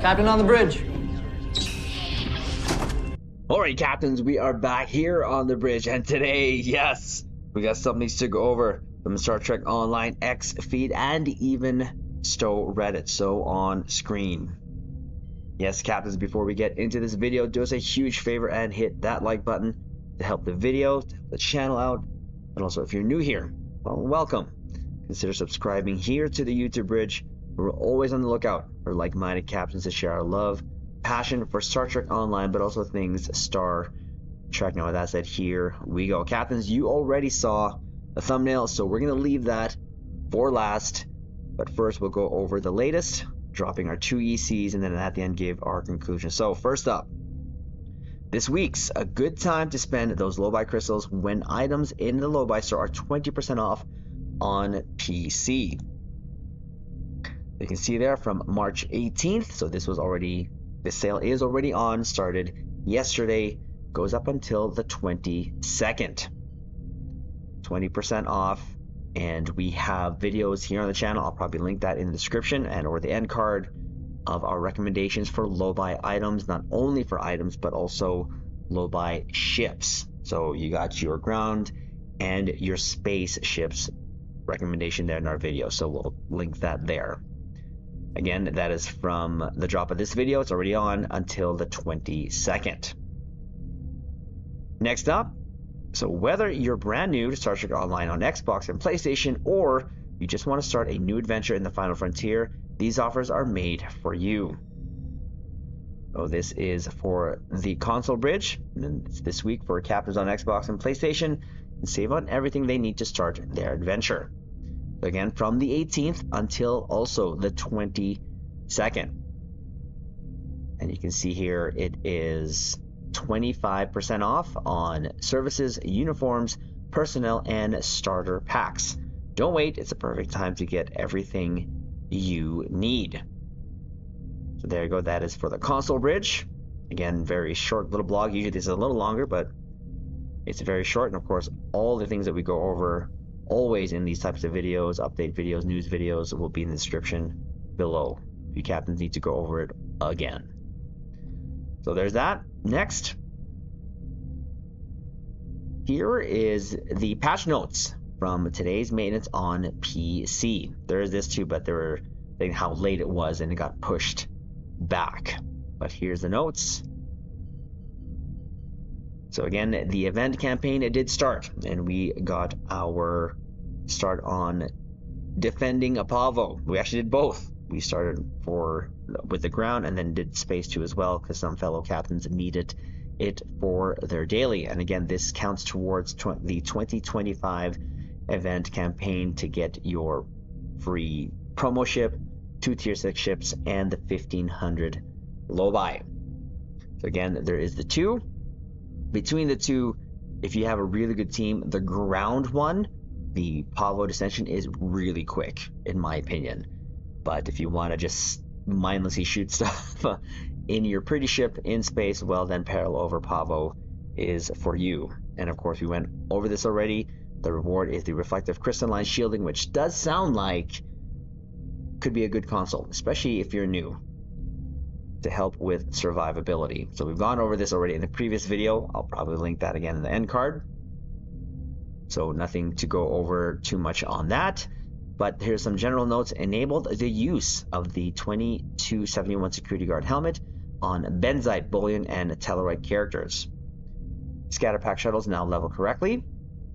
Captain on the bridge. Alright, captains, we are back here on the bridge, and today, yes, we got some things to go over from Star Trek Online X feed and even Stowe Reddit, so on screen. Yes, captains, before we get into this video, do us a huge favor and hit that like button to help the video, to help the channel out, and also if you're new here, well, welcome. Consider subscribing here to the YouTube bridge. We're always on the lookout for like-minded captains to share our love, passion for Star Trek Online, but also things Star Trek. Now, with that said, here we go. Captains, you already saw the thumbnail, so we're going to leave that for last. But first, we'll go over the latest, dropping our 2 ECs, and then at the end, give our conclusion. So, first up, this week's a good time to spend those Lobi crystals when items in the Lobi store are 20% off on PC. You can see there from March 18th, so this sale is already on, started yesterday, goes up until the 22nd. 20% off, and we have videos here on the channel. I'll probably link that in the description and or the end card of our recommendations for Lobi items, not only for items, but also Lobi ships. So you got your ground and your space ships recommendation there in our video, so we'll link that there. Again, that is from the drop of this video. It's already on until the 22nd. Next up, so whether you're brand new to Star Trek Online on Xbox and PlayStation, or you just want to start a new adventure in the Final Frontier, these offers are made for you. So this is for the console bridge, and it's this week for captains on Xbox and PlayStation, and save on everything they need to start their adventure. Again, from the 18th until also the 22nd. And you can see here it is 25% off on services, uniforms, personnel, and starter packs. Don't wait, it's a perfect time to get everything you need. So there you go, that is for the console bridge. Again, very short little blog. Usually this is a little longer, but it's very short. And of course, all the things that we go over always in these types of videos, update videos, news videos, will be in the description below. You captains need to go over it again. So there's that. Next, here is the patch notes from today's maintenance on PC. There is this too, but they were saying how late it was and it got pushed back. But here's the notes. So again, the event campaign, it did start, and we got our start on defending Apavo. We actually did both. We started with the ground and then did space 2 as well, because some fellow captains needed it for their daily. And again, this counts towards the 2025 event campaign to get your free promo ship, 2 tier 6 ships, and the 1500 Lobi. So again, there is the 2. Between the 2, if you have a really good team, the ground one, the Pavo Descension, is really quick, in my opinion. But if you want to just mindlessly shoot stuff in your pretty ship in space, well, then Parallel over Pavo is for you. And of course, we went over this already. The reward is the Reflective Crystalline Shielding, which does sound like could be a good console, especially if you're new, to help with survivability. So we've gone over this already in the previous video. I'll probably link that again in the end card. So nothing to go over too much on that. But here's some general notes. Enabled the use of the 2271 Security Guard helmet on Benzite, Bullion, and Tellarite characters. Scatter Pack shuttles now level correctly.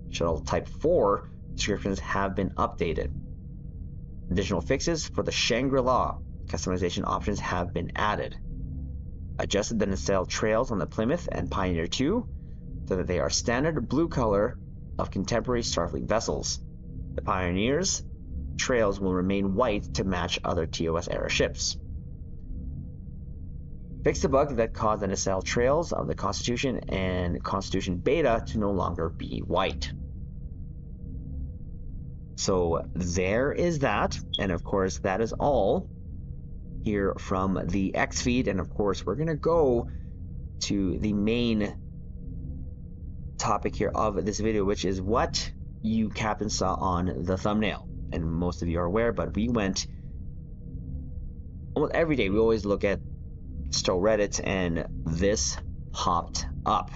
Shuttle Type 4 descriptions have been updated. Additional fixes for the Shangri-La customization options have been added. Adjusted the nacelle trails on the Plymouth and Pioneer 2 so that they are standard blue color of contemporary Starfleet vessels. The Pioneer's trails will remain white to match other TOS era ships. Fixed the bug that caused the nacelle trails of the Constitution and Constitution Beta to no longer be white. So there is that, and of course that is all here from the X feed. And of course we're gonna go to the main topic here of this video, which is what you captains saw on the thumbnail. And most of you are aware, but we went almost every day. We always look at Stowe Reddit, and this popped up.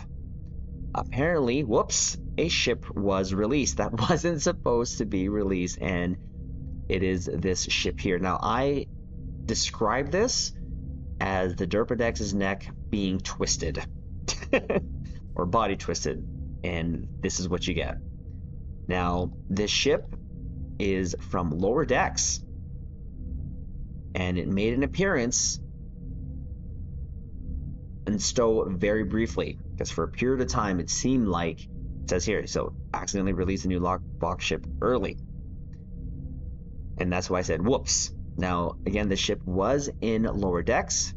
Apparently, whoops, a ship was released that wasn't supposed to be released, and it is this ship here. Now, I describe this as the Derpodex's neck being twisted or body twisted, and this is what you get. Now, this ship is from Lower Decks, and it made an appearance in Stowe very briefly, because for a period of time it seemed like, it says here, so accidentally released a new lockbox ship early, and that's why I said whoops. Now again, the ship was in Lower Decks,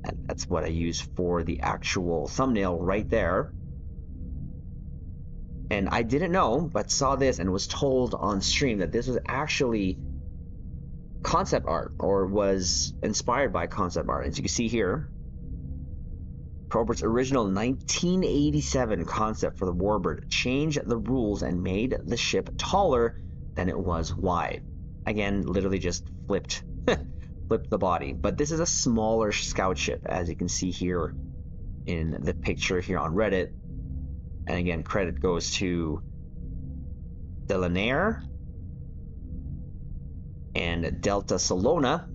and that's what I used for the actual thumbnail right there. And I didn't know, but saw this and was told on stream that this was actually concept art, or was inspired by concept art. As you can see here, Probert's original 1987 concept for the Warbird changed the rules and made the ship taller than it was wide. Again, literally just flipped the body. But this is a smaller scout ship, as you can see here in the picture here on Reddit. And again, credit goes to Delanaire and Delta Salona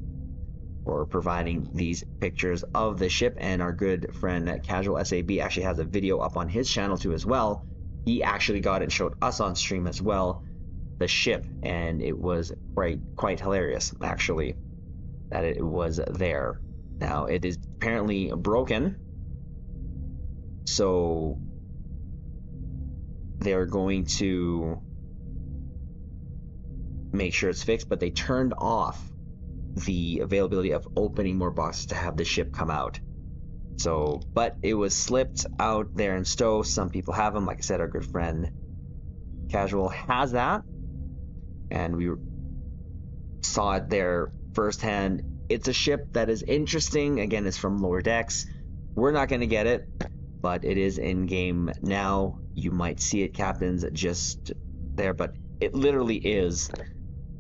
for providing these pictures of the ship. And our good friend Casual SAB actually has a video up on his channel too as well. He actually got it and showed us on stream as well, the ship, and it was quite hilarious actually that it was there. Now it is apparently broken, so they're going to make sure it's fixed, but they turned off the availability of opening more boxes to have the ship come out. So, but it was slipped out there in Stowe. Some people have them. Like I said, our good friend Casual has that, and we saw it there firsthand. It's a ship that is interesting. Again, it's from Lower Decks. We're not going to get it, but it is in game now. You might see it, captains, just there, but it literally is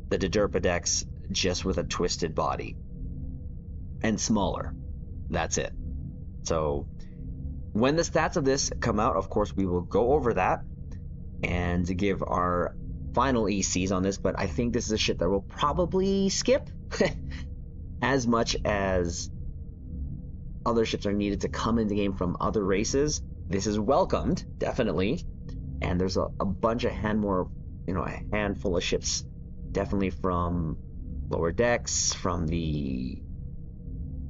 the Derpodex, just with a twisted body and smaller. That's it. So when the stats of this come out, of course, we will go over that and give our final ECs on this, but I think this is a ship that we'll probably skip as much as other ships are needed to come into game from other races. This is welcomed, definitely, and there's a bunch of a handful of ships definitely from Lower Decks, from the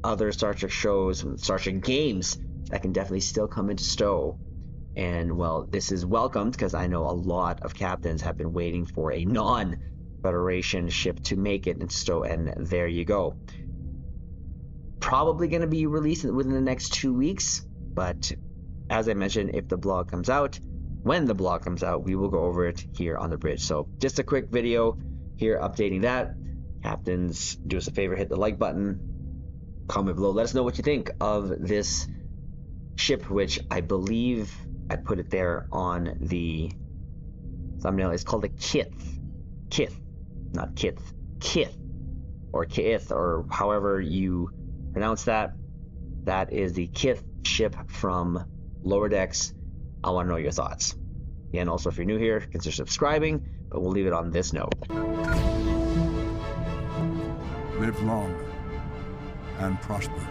other Star Trek shows, from Star Trek games, that can definitely still come into Stowe. And well, this is welcomed because I know a lot of captains have been waiting for a non-Federation ship to make it in Stowe, and there you go. Probably going to be released within the next 2 weeks, but as I mentioned, if the blog comes out, when the blog comes out, we will go over it here on the bridge. So just a quick video here updating that. Captains, do us a favor, hit the like button, comment below, let us know what you think of this ship, which I believe I put it there on the thumbnail. It's called a Kiith. Kiith, not Kiith. Kiith, or Kiith, or however you pronounce that. That is the Kiith ship from Lower Decks. I want to know your thoughts. And also, if you're new here, consider subscribing, but we'll leave it on this note. Live long and prosper.